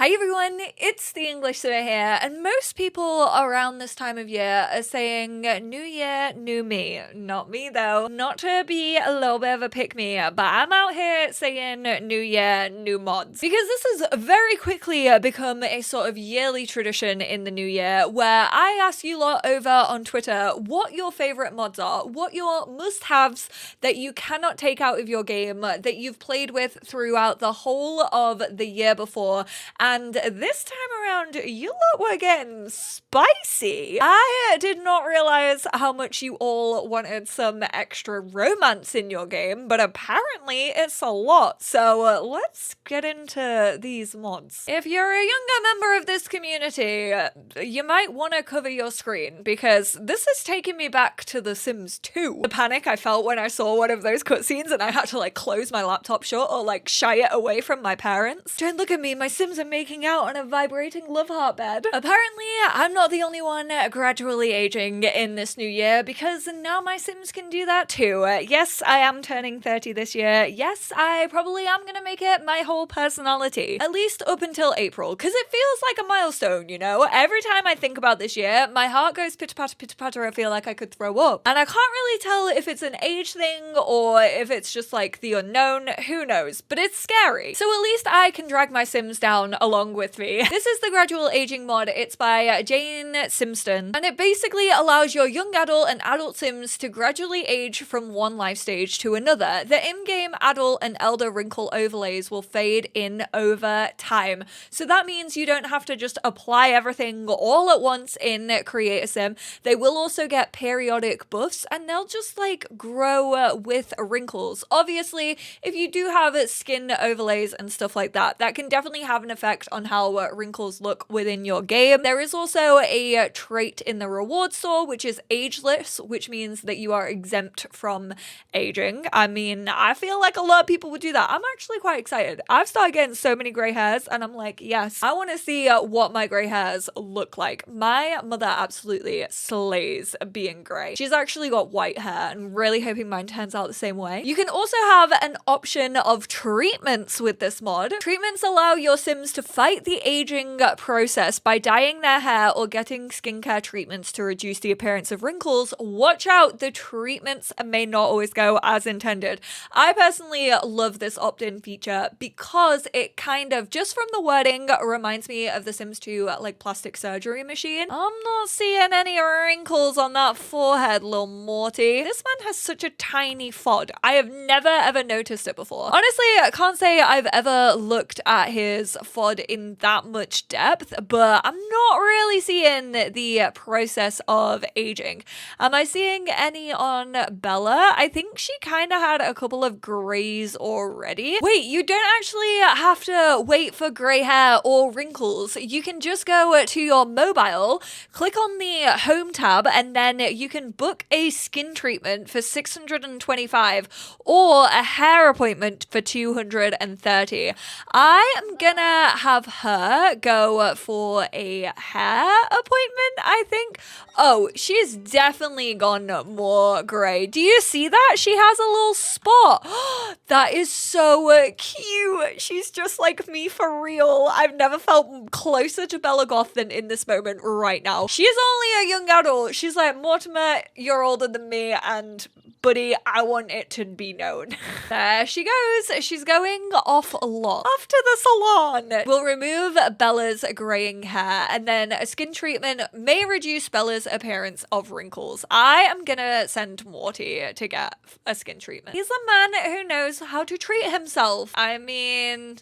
Hi everyone, it's the EnglishSimmer here, and most people around this time of year are saying new year, new me. Not me though. Not to be a little bit of a pick-me, but I'm out here saying new year, new mods. Because this has very quickly become a sort of yearly tradition in the new year where I ask you lot over on Twitter what your favorite mods are, what your must-haves that you cannot take out of your game that you've played with throughout the whole of the year before. And this time around, you lot were getting spicy. I did not realize how much you all wanted some extra romance in your game, but apparently it's a lot. So let's get into these mods. If you're a younger member of this community, you might want to cover your screen because this is taking me back to The Sims 2. The panic I felt when I saw one of those cutscenes and I had to like close my laptop shut or like shy it away from my parents. Don't look at me, my Sims are making out on a vibrating love heart bed. Apparently, I'm not the only one gradually aging in this new year because now my Sims can do that too. Yes, I am turning 30 this year. Yes, I probably am gonna make it my whole personality. At least up until April, because it feels like a milestone, you know? Every time I think about this year, my heart goes pitter-patter, pitter-patter. I feel like I could throw up. And I can't really tell if it's an age thing or if it's just like the unknown. Who knows? But it's scary. So at least I can drag my Sims down along with me. This is the Gradual Aging mod. It's by JaneSimsten, and it basically allows your young adult and adult Sims to gradually age from one life stage to another. The in-game adult and elder wrinkle overlays will fade in over time. So that means you don't have to just apply everything all at once in Create a Sim. They will also get periodic buffs and they'll just like grow with wrinkles. Obviously, if you do have skin overlays and stuff like that, that can definitely have an effect on how wrinkles look within your game. There is also a trait in the reward store which is ageless, which means that you are exempt from aging. I mean, I feel like a lot of people would do that. I'm actually quite excited. I've started getting so many grey hairs and I'm like, yes, I want to see what my grey hairs look like. My mother absolutely slays being grey. She's actually got white hair and I'm really hoping mine turns out the same way. You can also have an option of treatments with this mod. Treatments allow your Sims to fight the aging process by dyeing their hair or getting skincare treatments to reduce the appearance of wrinkles. Watch out, the treatments may not always go as intended. I personally love this opt-in feature because it kind of, just from the wording, reminds me of the Sims 2 like plastic surgery machine. I'm not seeing any wrinkles on that forehead, little Morty. This man has such a tiny FOD. I have never ever noticed it before. Honestly, I can't say I've ever looked at his FOD in that much depth, but I'm not really seeing the process of aging. Am I seeing any on Bella? I think she kind of had a couple of grays already. Wait, you don't actually have to wait for gray hair or wrinkles. You can just go to your mobile, click on the home tab, and then you can book a skin treatment for 625 or a hair appointment for 230. I am gonna have her go for a hair appointment, I think. Oh, she's definitely gone more grey. Do you see that? She has a little spot. That is so cute. She's just like me for real. I've never felt closer to Bella Goth than in this moment right now. She's only a young adult. She's like, Mortimer, you're older than me, and buddy, I want it to be known. There she goes. She's going off a lot. Off to the salon. We'll remove Bella's graying hair, and then a skin treatment may reduce Bella's appearance of wrinkles. I am gonna send Morty to get a skin treatment. He's a man who knows how to treat himself. I mean,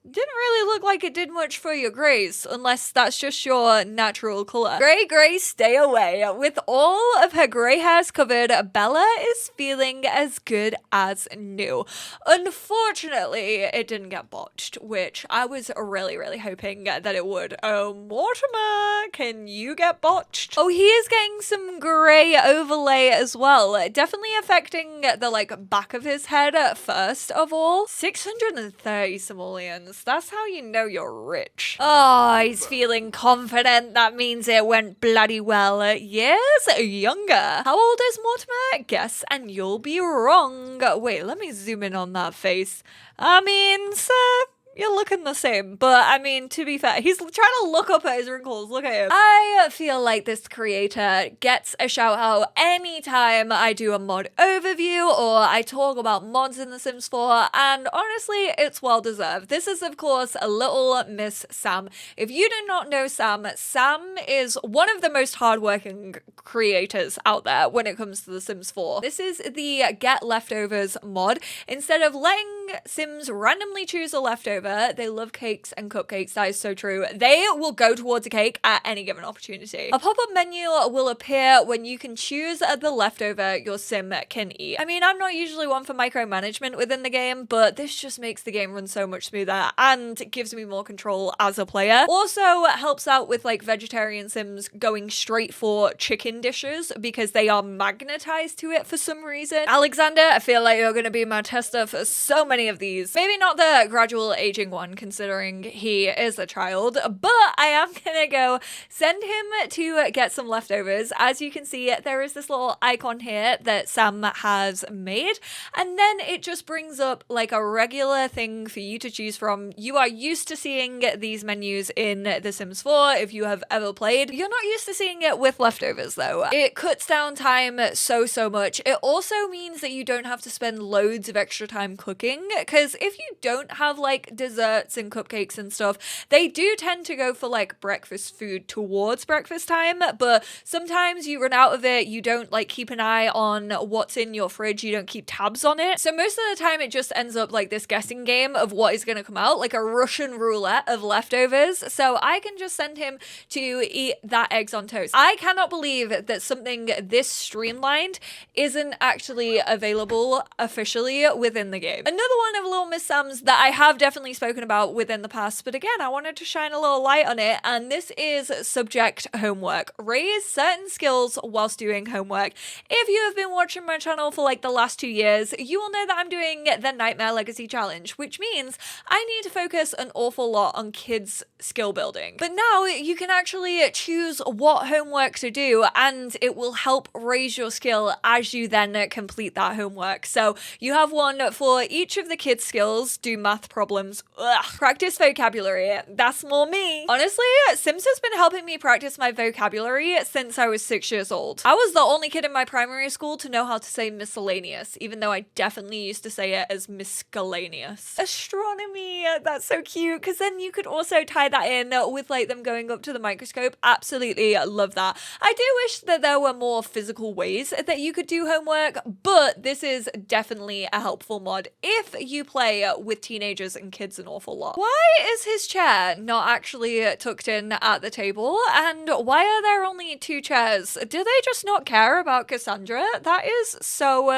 didn't really look like it did much for your grays, unless that's just your natural colour. Grey, stay away. With all of her grey hairs covered, Bella is feeling as good as new. Unfortunately, it didn't get botched, which I was really hoping that it would. Oh, Mortimer, can you get botched? Oh, he is getting some grey overlay as well. Definitely affecting the like back of his head first of all. 630 simoleons. That's how you know you're rich. Oh, he's feeling confident. That means it went bloody well. Years younger. How old is Mortimer? Guess and you'll be wrong. Wait, let me zoom in on that face. I mean, sir, you're looking the same. But I mean, to be fair, he's trying to look up at his wrinkles. Look at him. I feel like this creator gets a shout out anytime I do a mod overview or I talk about mods in The Sims 4, and honestly, it's well deserved. This is, of course, LittleMsSam. If you do not know Sam, Sam is one of the most hardworking creators out there when it comes to The Sims 4. This is the Get Leftovers mod. Instead of letting Sims randomly choose a leftover, they love cakes and cupcakes. That is so true. They will go towards a cake at any given opportunity. A pop-up menu will appear when you can choose the leftover your Sim can eat. I mean, I'm not usually one for micromanagement within the game, but this just makes the game run so much smoother and gives me more control as a player. Also helps out with like vegetarian Sims going straight for chicken dishes because they are magnetized to it for some reason. Alexander, I feel like you're going to be my tester for so many of these. Maybe not the gradual aging one, considering he is a child, but I am gonna go send him to get some leftovers. As you can see, there is this little icon here that Sam has made, and then it just brings up like a regular thing for you to choose from. You are used to seeing these menus in The Sims 4 if you have ever played. You're not used to seeing it with leftovers though. It cuts down time so much. It also means that you don't have to spend loads of extra time cooking, because if you don't have like desserts and cupcakes and stuff, they do tend to go for like breakfast food towards breakfast time, but sometimes you run out of it. You don't like keep an eye on what's in your fridge. You don't keep tabs on it. So most of the time it just ends up like this guessing game of what is going to come out, like a Russian roulette of leftovers. So I can just send him to eat that eggs on toast. I cannot believe that something this streamlined isn't actually available officially within the game. Another one of LittleMsSam's that I have definitely spoken about within the past, but again, I wanted to shine a little light on it, and this is subject homework. Raise certain skills whilst doing homework. If you have been watching my channel for like the last 2 years, you will know that I'm doing the Nightmare Legacy Challenge, which means I need to focus an awful lot on kids' skill building. But now you can actually choose what homework to do, and it will help raise your skill as you then complete that homework. So you have one for each of the kids' skills. Do math problems. Ugh. Practice vocabulary. That's more me. Honestly, Sims has been helping me practice my vocabulary since I was 6 years old. I was the only kid in my primary school to know how to say miscellaneous, even though I definitely used to say it as miscellaneous. Astronomy. That's so cute, because then you could also tie that in with like them going up to the microscope. Absolutely love that. I do wish that there were more physical ways that you could do homework, but this is definitely a helpful mod if you play with teenagers and kids an awful lot. Why is his chair not actually tucked in at the table? And why are there only 2 chairs? Do they just not care about Cassandra? That is so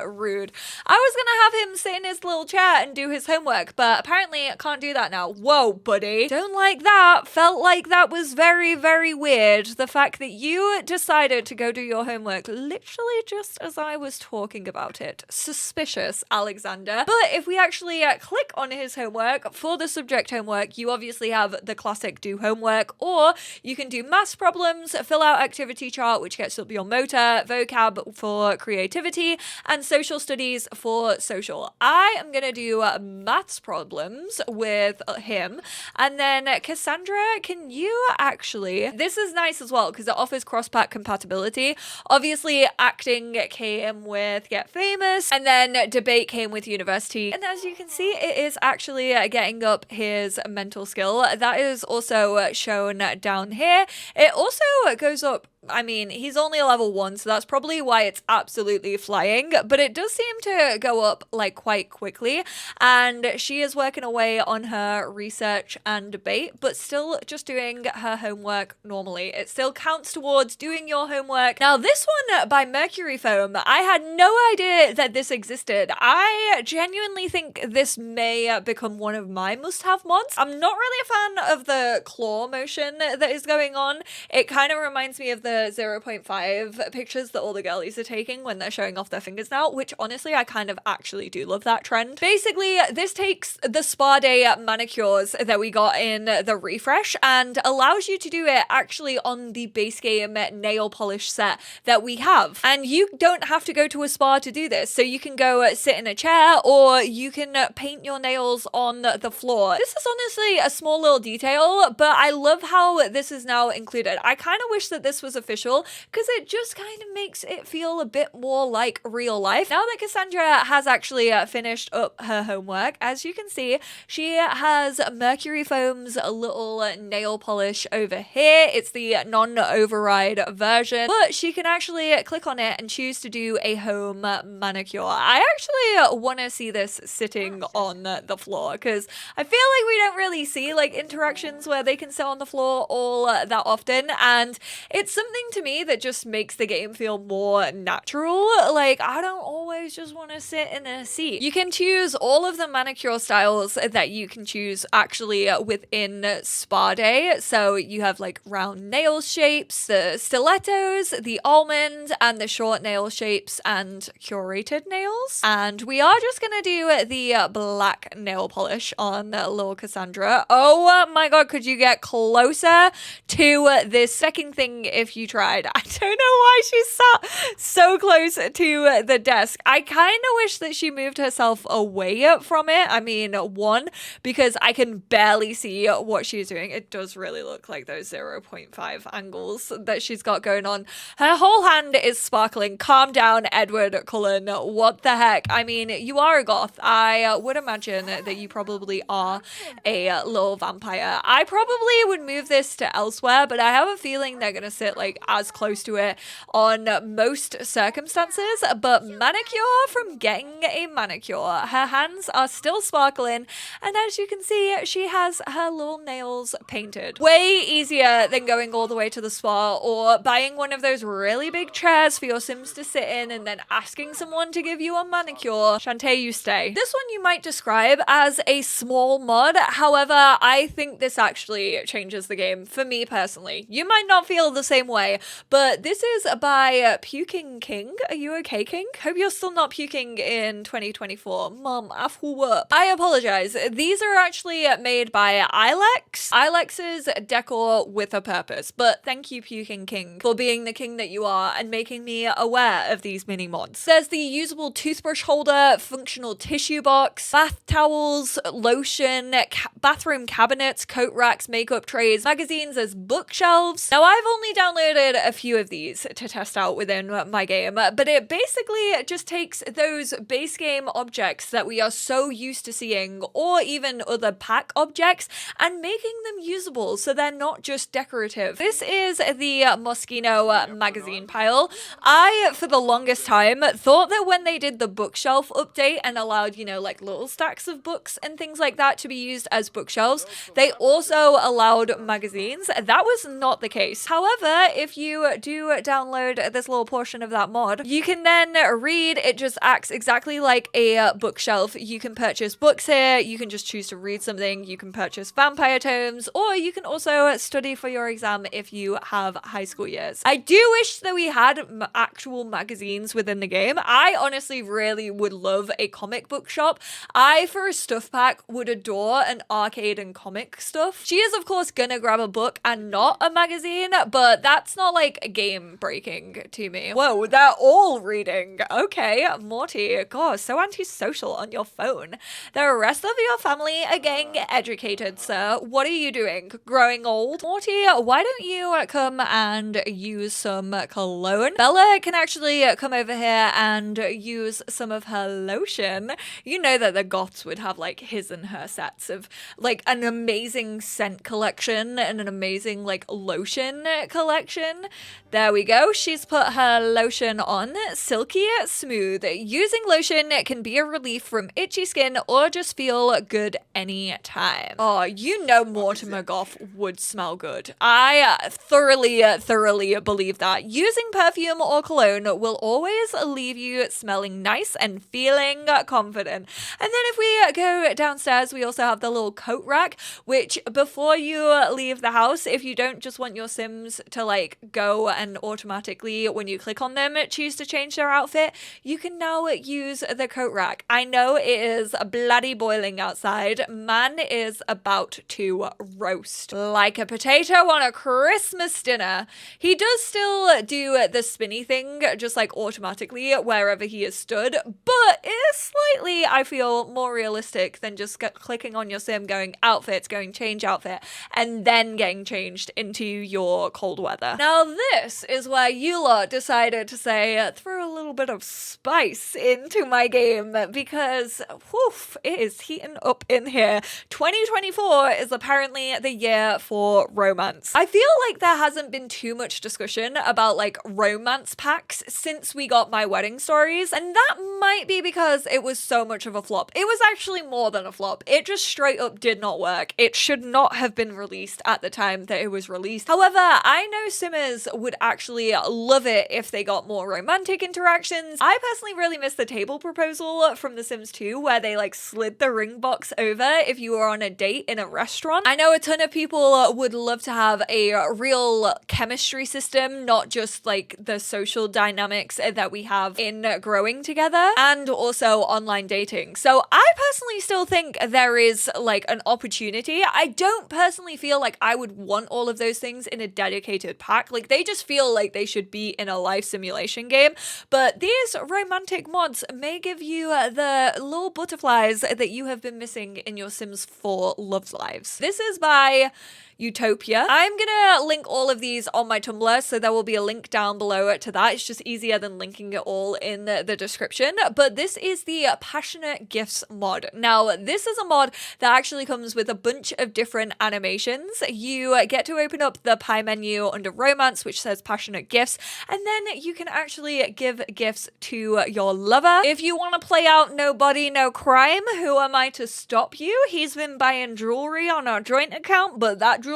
rude. I was gonna have him sit in his little chair and do his homework, but apparently I can't do that now. Whoa, buddy. Don't like that. Felt like that was very weird. The fact that you decided to go do your homework literally just as I was talking about it. Suspicious, Alexander. But if we actually click on his homework for the subject homework, you obviously have the classic do homework, or you can do maths problems, fill out activity chart, which gets up your motor, vocab for creativity, and social studies for social. I am gonna do maths problems with him, and then Cassandra, can you actually, this is nice as well because it offers cross-pack compatibility. Obviously acting came with Get Famous, and then debate came with university, and as you can see, it is actually getting up his mental skill. That is also shown down here. It also goes up, I mean, he's only a level 1, so that's probably why it's absolutely flying, but it does seem to go up like quite quickly, and she is working away on her research and debate, but still just doing her homework normally. It still counts towards doing your homework. Now, this one by MercuryFoam, I had no idea that this existed. I genuinely think this may become one of my must-have mods. I'm not really a fan of the claw motion that is going on. It kind of reminds me of the the 0.5 pictures that all the girlies are taking when they're showing off their fingers now, which honestly, I kind of actually do love that trend. Basically, this takes the spa day manicures that we got in the refresh and allows you to do it actually on the base game nail polish set that we have. And you don't have to go to a spa to do this. So you can go sit in a chair or you can paint your nails on the floor. This is honestly a small little detail, but I love how this is now included. I kind of wish that this was official because it just kind of makes it feel a bit more like real life. Now that Cassandra has actually finished up her homework, as you can see, she has MercuryFoam's little nail polish over here. It's the non-override version, but she can actually click on it and choose to do a home manicure. I actually want to see this sitting on the floor because I feel like we don't really see like interactions where they can sit on the floor all that often, and it's something to me that just makes the game feel more natural. Like, I don't always just want to sit in a seat. You can choose all of the manicure styles that you can choose actually within Spa Day. So you have like round nail shapes, the stilettos, the almond, and the short nail shapes and curated nails. And we are just gonna do the black nail polish on little Cassandra. Oh my god, could you get closer to this second thing if you tried? I don't know why she sat so close to the desk. I kind of wish that she moved herself away from it. I mean, one, because I can barely see what she's doing. It does really look like those 0.5 angles that she's got going on. Her whole hand is sparkling. Calm down, Edward Cullen. What the heck? I mean, you are a goth. I would imagine that you probably are a little vampire. I probably would move this to elsewhere, but I have a feeling they're gonna sit like as close to it on most circumstances. But manicure from getting a manicure. Her hands are still sparkling, and as you can see, she has her little nails painted. Way easier than going all the way to the spa or buying one of those really big chairs for your Sims to sit in and then asking someone to give you a manicure. Shantae, you stay. This one you might describe as a small mod. However, I think this actually changes the game for me personally. You might not feel the same way, but this is by Puking King. Are you okay, King? Hope you're still not puking in 2024. Mom, I apologize. These are actually made by Ilex. Ilex's Decor with a purpose, but thank you, Puking King, for being the king that you are and making me aware of these mini mods. There's the usable toothbrush holder, functional tissue box, bath towels, lotion, bathroom cabinets, coat racks, makeup trays, magazines as bookshelves. Now, I've only downloaded a few of these to test out within my game, but it basically just takes those base game objects that we are so used to seeing, or even other pack objects, and making them usable so they're not just decorative. This is the Moschino magazine pile. I, for the longest time, thought that when they did the bookshelf update and allowed, you know, like little stacks of books and things like that to be used as bookshelves, they also allowed magazines. That was not the case. However, if you do download this little portion of that mod, you can then read. It just acts exactly like a bookshelf. You can purchase books here. You can just choose to read something. You can purchase vampire tomes, or you can also study for your exam if you have high school years. I do wish that we had actual magazines within the game. I honestly really would love a comic book shop. I, for a stuff pack, would adore an arcade and comic stuff. She is, of course, gonna grab a book and not a magazine, but that's not like game breaking to me. Whoa, they're all reading. Okay, Morty, God, so antisocial on your phone. The rest of your family are getting educated, sir. What are you doing? Growing old? Morty, why don't you come and use some cologne? Bella can actually come over here and use some of her lotion. You know that the goths would have like his and her sets of like an amazing scent collection and an amazing like lotion collection. There we go. She's put her lotion on. Silky smooth. Using lotion can be a relief from itchy skin or just feel good anytime. Oh, you know Mortimer Goth would smell good. I thoroughly believe that. Using perfume or cologne will always leave you smelling nice and feeling confident. And then if we go downstairs, we also have the little coat rack, which before you leave the house, if you don't just want your Sims to like like go and automatically, when you click on them, choose to change their outfit, you can now use the coat rack. I know it is bloody boiling outside. Man is about to roast like a potato on a Christmas dinner. He does still do the spinny thing, just like automatically wherever he is stood, but it is slightly, I feel, more realistic than just clicking on your sim, going outfits, going change outfit, and then getting changed into your cold weather. Now this is where you lot decided to say, throw a little bit of spice into my game, because woof, it is heating up in here. 2024 is apparently the year for romance. I feel like there hasn't been too much discussion about like romance packs since we got My Wedding Stories, and that might be because it was so much of a flop. It was actually more than a flop. It just straight up did not work. It should not have been released at the time that it was released. However, I know simmers would actually love it if they got more romantic interactions. I personally really miss the table proposal from The Sims 2 where they like slid the ring box over if you were on a date in a restaurant. I know a ton of people would love to have a real chemistry system, not just like the social dynamics that we have in growing together, and also online dating. So I personally still think there is like an opportunity. I don't personally feel like I would want all of those things in a dedicated pack. Like they just feel like they should be in a life simulation game, but these romantic mods may give you the little butterflies that you have been missing in your Sims 4 love lives. This is by Utopia. I'm gonna link all of these on my Tumblr, so there will be a link down below to that. It's just easier than linking it all in the description. But this is the Passionate Gifts mod. Now, this is a mod that actually comes with a bunch of different animations. You get to open up the pie menu under Romance, which says Passionate Gifts, and then you can actually give gifts to your lover. If you want to play out No Body, No Crime, who am I to stop you? He's been buying jewelry on our joint account, but that jewelry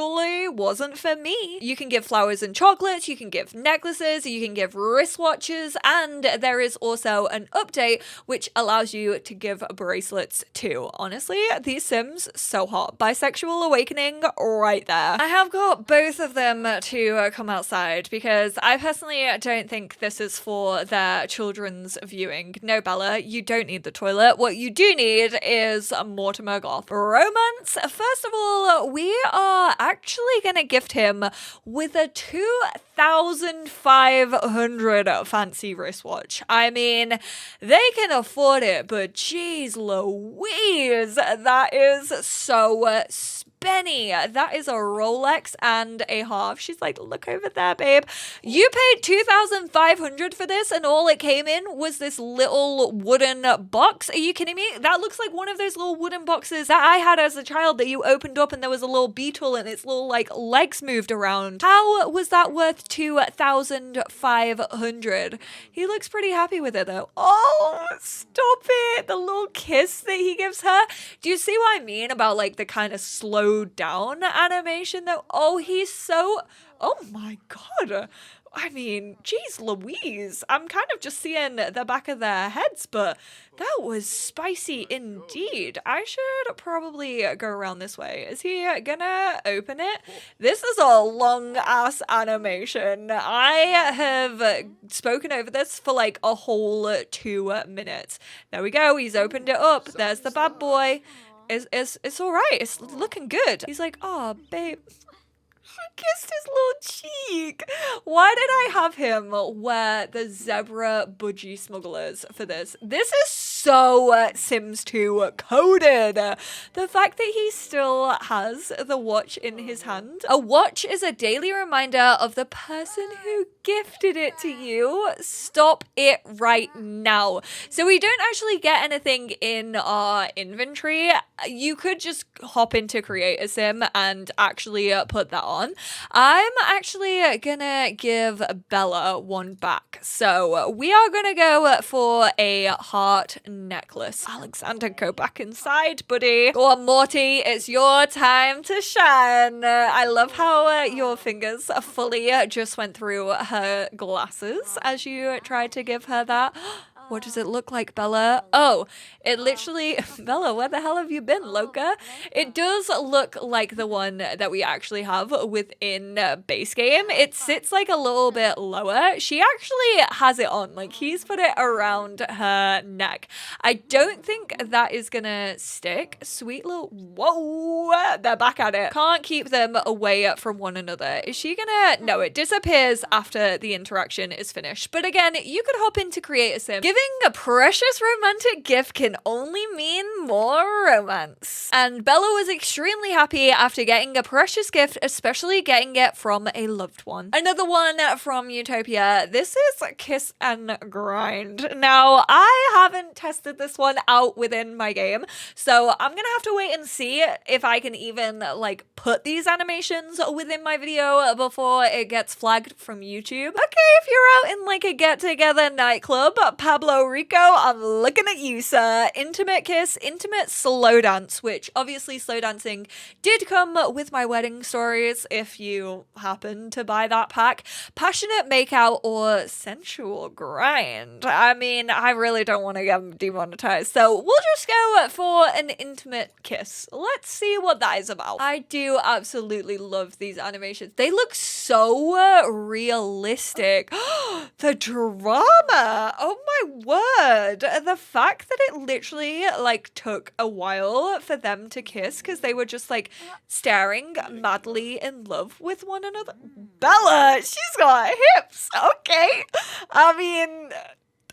wasn't for me. You can give flowers and chocolates, you can give necklaces, you can give wristwatches, and there is also an update which allows you to give bracelets too. Honestly, these Sims, so hot. Bisexual awakening right there. I have got both of them to come outside because I personally don't think this is for their children's viewing. No, Bella, you don't need the toilet. What you do need is Mortimer Goth. Romance? First of all, we are actually gonna gift him with a 2,500 fancy wristwatch. I mean, they can afford it, but geez Louise, that is so spenny. That is a Rolex and a half. She's like, look over there, babe. You paid 2,500 for this and all it came in was this little wooden box. Are you kidding me? That looks like one of those little wooden boxes that I had as a child that you opened up and there was a little beetle and its little like legs moved around. How was that worth 2,500? He looks pretty happy with it though. Oh, stop it. The little kiss that he gives her. Do you see what I mean about like the kind of slowed down animation though? Oh, he's so, oh my God. I mean, geez Louise, I'm kind of just seeing the back of their heads, but that was spicy indeed. I should probably go around this way. Is he gonna open it? This is a long ass animation. I have spoken over this for like a whole 2 minutes. There we go. He's opened it up. There's the bad boy. It's all right. It's looking good. He's like, oh, babe. He kissed his little cheek. Why did I have him wear the zebra budgie smugglers for this? This is so Sims 2 coded. The fact that he still has the watch in his hand. A watch is a daily reminder of the person who gifted it to you. Stop it right now. So we don't actually get anything in our inventory. You could just hop into Create a Sim and actually put that on. I'm actually gonna give Bella one back. So we are gonna go for a heart necklace. Alexander, go back inside, buddy. Go on, Morty, it's your time to shine. I love how your fingers fully just went through her glasses as you tried to give her that. What does it look like, Bella? Oh, it literally... Bella, where the hell have you been, Loca? It does look like the one that we actually have within base game. It sits like a little bit lower. She actually has it on. Like, he's put it around her neck. I don't think that is gonna stick. Sweet little... Whoa! They're back at it. Can't keep them away from one another. Is she gonna... No, it disappears after the interaction is finished. But again, you could hop in to create a sim. Giving a precious romantic gift can only mean more romance. And Bella was extremely happy after getting a precious gift, especially getting it from a loved one. Another one from Utopia. This is Kiss and Grind. Now, I haven't tested this one out within my game, so I'm gonna have to wait and see if I can even like put these animations within my video before it gets flagged from YouTube. Okay, if you're out in like a get-together nightclub, Pablo Rico, I'm looking at you, sir. Intimate kiss, intimate slow dance, which obviously slow dancing did come with my wedding stories if you happen to buy that pack. Passionate makeout or sensual grind. I mean, I really don't want to get demonetized, so we'll just go for an intimate kiss. Let's see what that is about. I do absolutely love these animations. They look so realistic. The drama! Oh my word! The fact that it literally like took a while for them to kiss because they were just like staring madly in love with one another. Bella, she's got hips. Okay. I mean,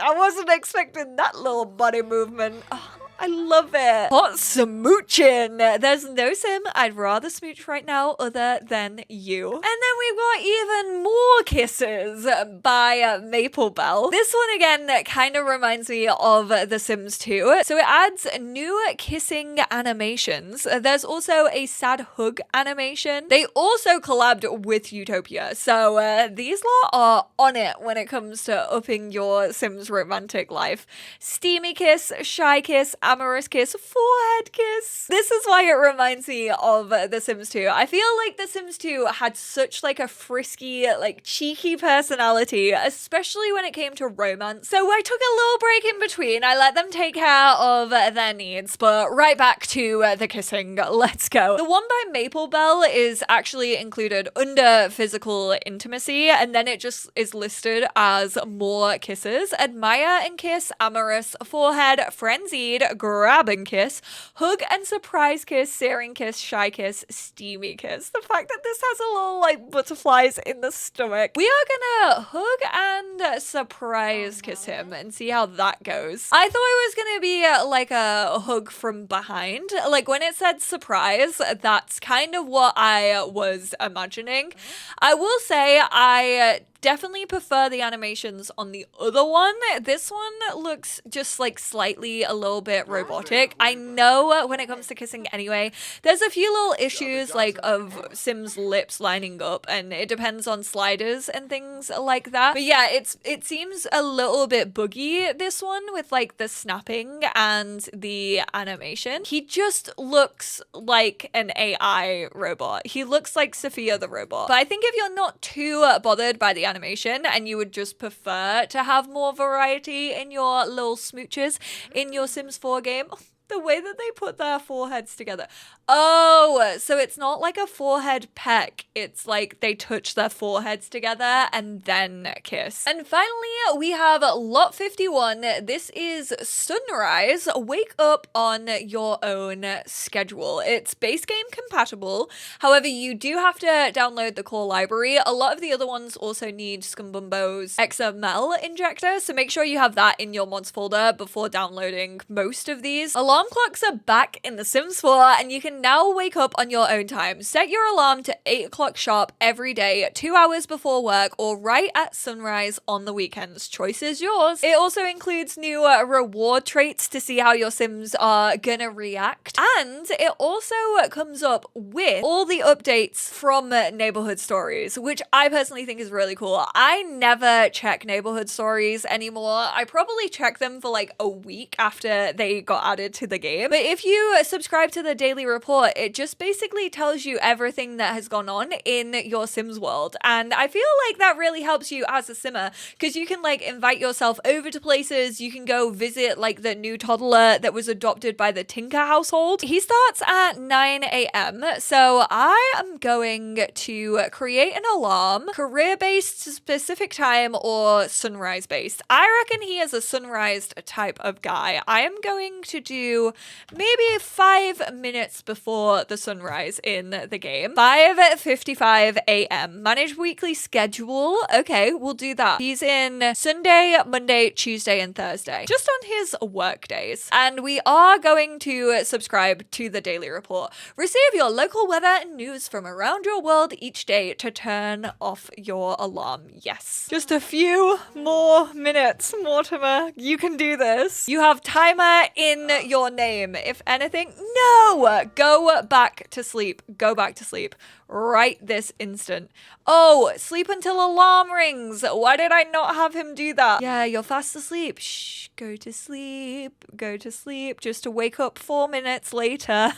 I wasn't expecting that little body movement. Oh, I love it. Hot smooching. There's no sim I'd rather smooch right now other than you. And then we've got even more kisses by maplebell. This one again kind of reminds me of The Sims 2. So it adds new kissing animations. There's also a sad hug animation. They also collabed with Utopia. So these lot are on it when it comes to upping your Sims romantic life. Steamy kiss, shy kiss, amorous kiss, forehead kiss. This is why it reminds me of The Sims 2. I feel like The Sims 2 had such like a frisky, like cheeky personality, especially when it came to romance. So I took a little break in between. I let them take care of their needs, but right back to the kissing. Let's go. The one by maplebell is actually included under physical intimacy, and then it just is listed as more kisses. Admire and kiss, amorous, forehead, frenzied, grab and kiss, hug and surprise kiss, searing kiss, shy kiss, steamy kiss. The fact that this has a little like butterflies in the stomach. We are gonna hug and surprise kiss him and see how that goes. I thought it was gonna be like a hug from behind. Like when it said surprise, that's kind of what I was imagining. I will say I definitely prefer the animations on the other one. This one looks just like slightly a little bit robotic. I know when it comes to kissing anyway, there's a few little issues like of Sims lips lining up, and it depends on sliders and things like that. But yeah, it seems a little bit buggy, this one, with like the snapping and the animation. He just looks like an AI robot. He looks like Sophia the robot. But I think if you're not too bothered by the animation and you would just prefer to have more variety in your little smooches in your Sims 4 game, the way that they put their foreheads together. Oh, so it's not like a forehead peck. It's like they touch their foreheads together and then kiss. And finally, we have lot 51. This is Sunrise. Wake up on your own schedule. It's base game compatible. However, you do have to download the core library. A lot of the other ones also need Scumbumbo's XML injector, so make sure you have that in your mods folder before downloading most of these. Alarm clocks are back in The Sims 4, and you can now wake up on your own time. Set your alarm to 8 o'clock sharp every day, 2 hours before work, or right at sunrise on the weekends. Choice is yours. It also includes new reward traits to see how your Sims are gonna react, and it also comes up with all the updates from neighborhood stories, which I personally think is really cool. I never check neighborhood stories anymore. I probably check them for like a week after they got added to the game. But if you subscribe to the daily report, it just basically tells you everything that has gone on in your Sims world. And I feel like that really helps you as a simmer, because you can like invite yourself over to places. You can go visit like the new toddler that was adopted by the Tinker household. He starts at 9 a.m. So I am going to create an alarm, career-based, specific time, or sunrise-based. I reckon he is a sunrise type of guy. I am going to do maybe 5 minutes before the sunrise in the game. 5:55 a.m. Manage weekly schedule. Okay, we'll do that. He's in Sunday, Monday, Tuesday, and Thursday, just on his work days. And we are going to subscribe to the daily report. Receive your local weather and news from around your world each day to turn off your alarm. Yes. Just a few more minutes, Mortimer. You can do this. You have timer in your name. If anything, no! Go back to sleep. Go back to sleep. Right this instant. Oh, sleep until alarm rings. Why did I not have him do that? Yeah, you're fast asleep. Shh, go to sleep. Go to sleep just to wake up 4 minutes later.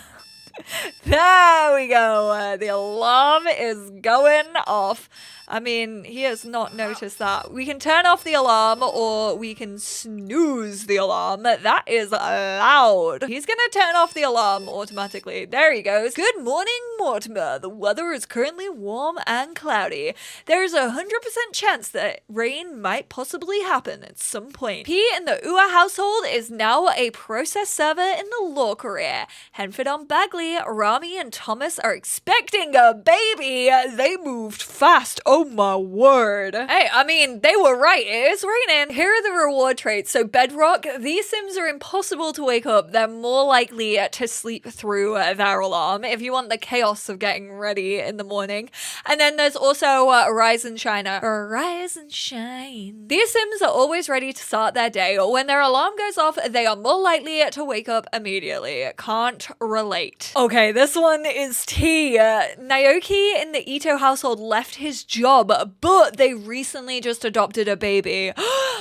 There we go. The alarm is going off. I mean, he has not noticed that. We can turn off the alarm or we can snooze the alarm. That is loud. He's gonna turn off the alarm automatically. There he goes. Good morning, Mortimer. The weather is currently warm and cloudy. There's 100% chance that rain might possibly happen at some point. P in the Ua household is now a process server in the law career. Henford on Bagley, Rami and Thomas are expecting a baby. They moved fast. Oh my word. Hey, I mean, they were right. It is raining. Here are the reward traits. So Bedrock, these Sims are impossible to wake up. They're more likely to sleep through their alarm if you want the chaos of getting ready in the morning. And then there's also Rise and Shiner. Rise and shine. These Sims are always ready to start their day. When their alarm goes off, they are more likely to wake up immediately. Can't relate. Okay, this one is T. Naoki in the Ito household left his job, but they recently just adopted a baby.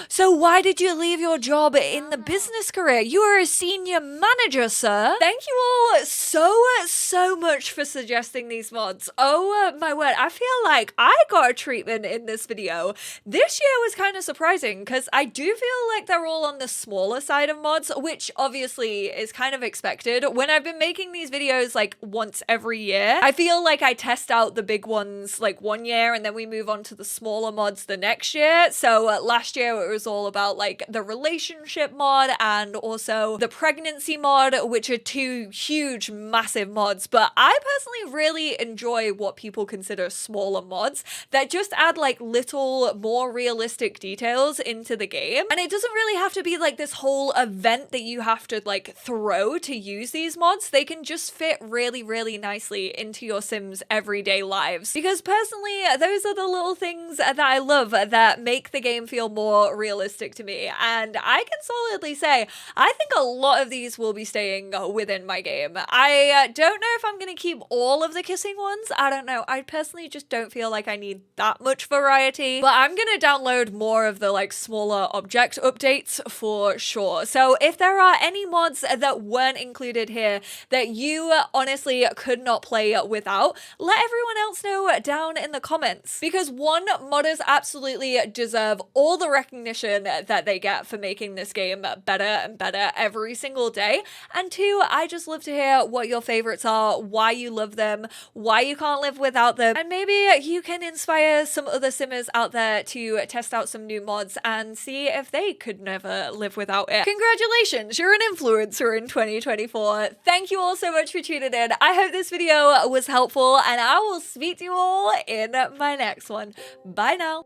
So why did you leave your job in the business career? You are a senior manager, sir. Thank you all so much for suggesting these mods. Oh my word, I feel like I got a treatment in this video. This year was kind of surprising because I do feel like they're all on the smaller side of mods, which obviously is kind of expected. When I've been making these videos like once every year, I feel like I test out the big ones like one year and then we move on to the smaller mods the next year. So last year it was all about like the relationship mod and also the pregnancy mod, which are two huge, massive mods. But I personally really enjoy what people consider smaller mods that just add like little more realistic details into the game. And it doesn't really have to be like this whole event that you have to like throw to use these mods. They can just fit really nicely into your Sims' everyday lives. Because personally, those are the little things that I love that make the game feel more realistic to me. And I can solidly say, I think a lot of these will be staying within my game. I don't know if I'm going to keep all of the kissing ones. I don't know. I personally just don't feel like I need that much variety. But I'm going to download more of the like smaller object updates for sure. So if there are any mods that weren't included here that you honestly could not play without, let everyone else know down in the comments. Because one, modders absolutely deserve all the recognition that they get for making this game better and better every single day. And two, I just love to hear what your favorites are, why you love them, why you can't live without them, and maybe you can inspire some other simmers out there to test out some new mods and see if they could never live without it. Congratulations, you're an influencer in 2024. Thank you all so much for tuning in. I hope this video was helpful and I will speak to you all in my next one. Bye now.